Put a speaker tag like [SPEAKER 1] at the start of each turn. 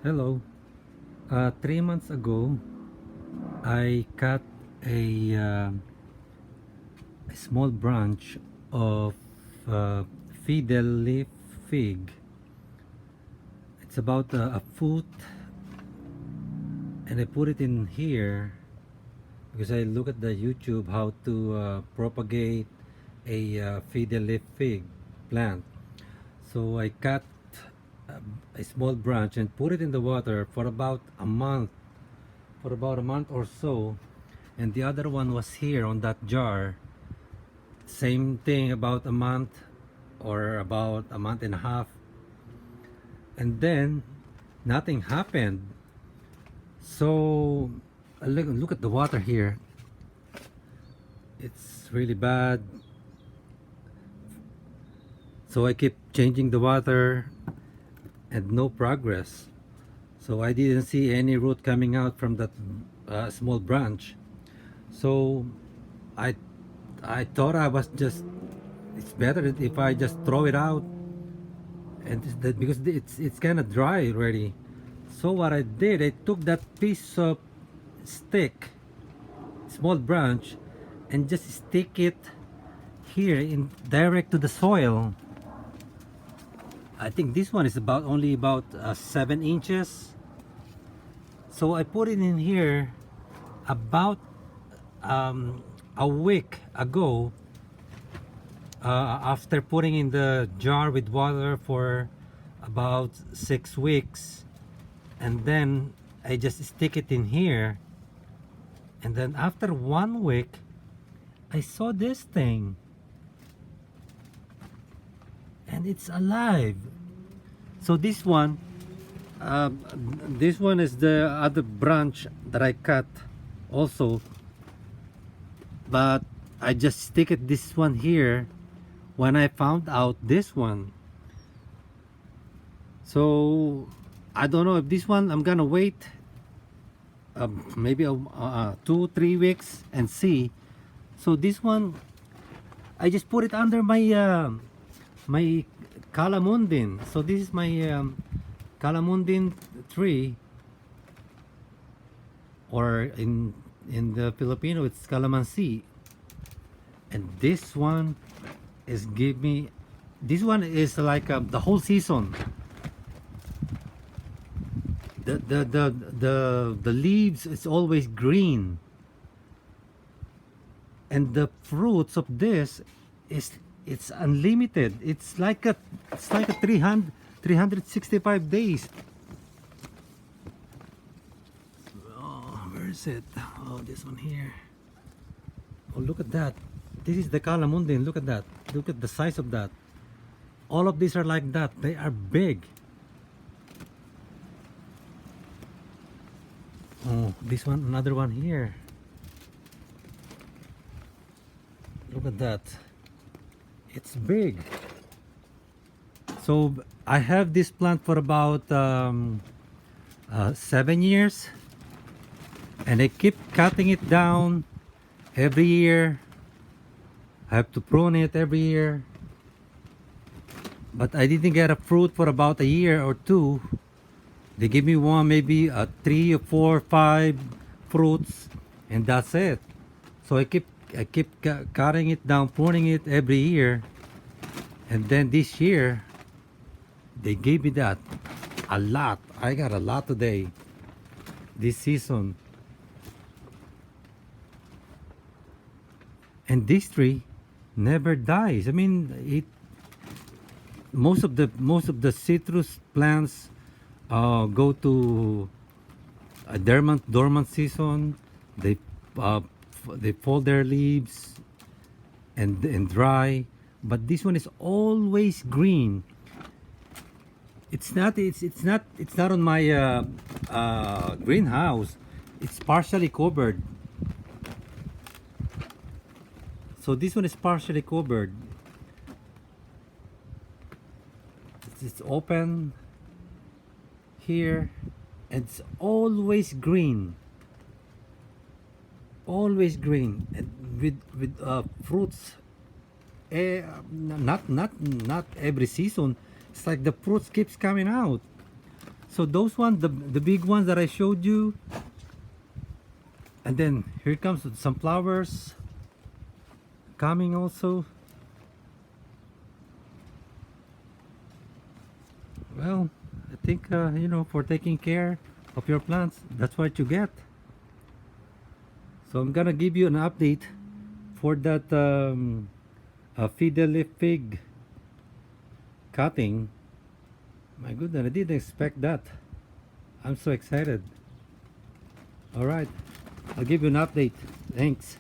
[SPEAKER 1] Hello. 3 months ago, I cut a small branch of uh, Fiddle Leaf Fig. It's about a foot, and I put it in here because I look at the YouTube how to propagate a Fiddle Leaf Fig plant. So I cut a, a small branch and put it in the water for about a month, or so, and the other one was here on that jar. Same thing, about a month or about a month and a half, and then nothing happened. So look at the water here. It's really bad. So I keep changing the water and no progress. So I didn't see any root coming out from that small branch. So I I thought I was just, it's better if I just throw it out, and because it's kind of dry already. So what I did, I took that piece of stick, small branch, and just stick it here in direct to the soil. I think this one is about only about 7 inches. So I put it in here about a week ago, after putting in the jar with water for about 6 weeks, and then I just stick it in here, and then after 1 week I saw this thing, and it's alive. So this one is the other branch that I cut also, but I just stick it this one here when I found out this one. So I don't know if this one I'm gonna wait maybe 2-3 weeks and see. So this one I just put it under my calamundin. So this is my calamundin tree, or in the Filipino it's calamansi. And this one is this one is like the whole season. The leaves is always green, and the fruits of this it's unlimited. It's like a 365 days. Oh, where is it? Oh, this one here. Oh, look at that. This is the calamundin. Look at that. Look at the size of that. All of these are like that. They are big. Oh, this one, another one here. Look at that. It's big. So I have this plant for about 7 years, and I keep cutting it down every year. I have to prune it every year, but I didn't get a fruit for about a year or two. They give me one, maybe 3 or 4 or 5 fruits, and that's it. So I keep cutting it down, pruning it every year, and then this year they gave me that a lot. I got a lot today this season. And this tree never dies. I mean, most of the citrus plants go to a dormant season. They fold their leaves and dry, but this one is always green. It's not on my greenhouse. It's partially covered. So this one is partially covered. It's open here, and it's always green. Always green, and with fruits. Not every season. It's like the fruits keeps coming out. So those ones, the big ones that I showed you, and then here comes some flowers coming also. Well, I think you know, for taking care of your plants, that's what you get. So I'm gonna give you an update for that Fiddle Leaf Fig cutting. My goodness, I didn't expect that. I'm so excited. All right, I'll give you an update. Thanks.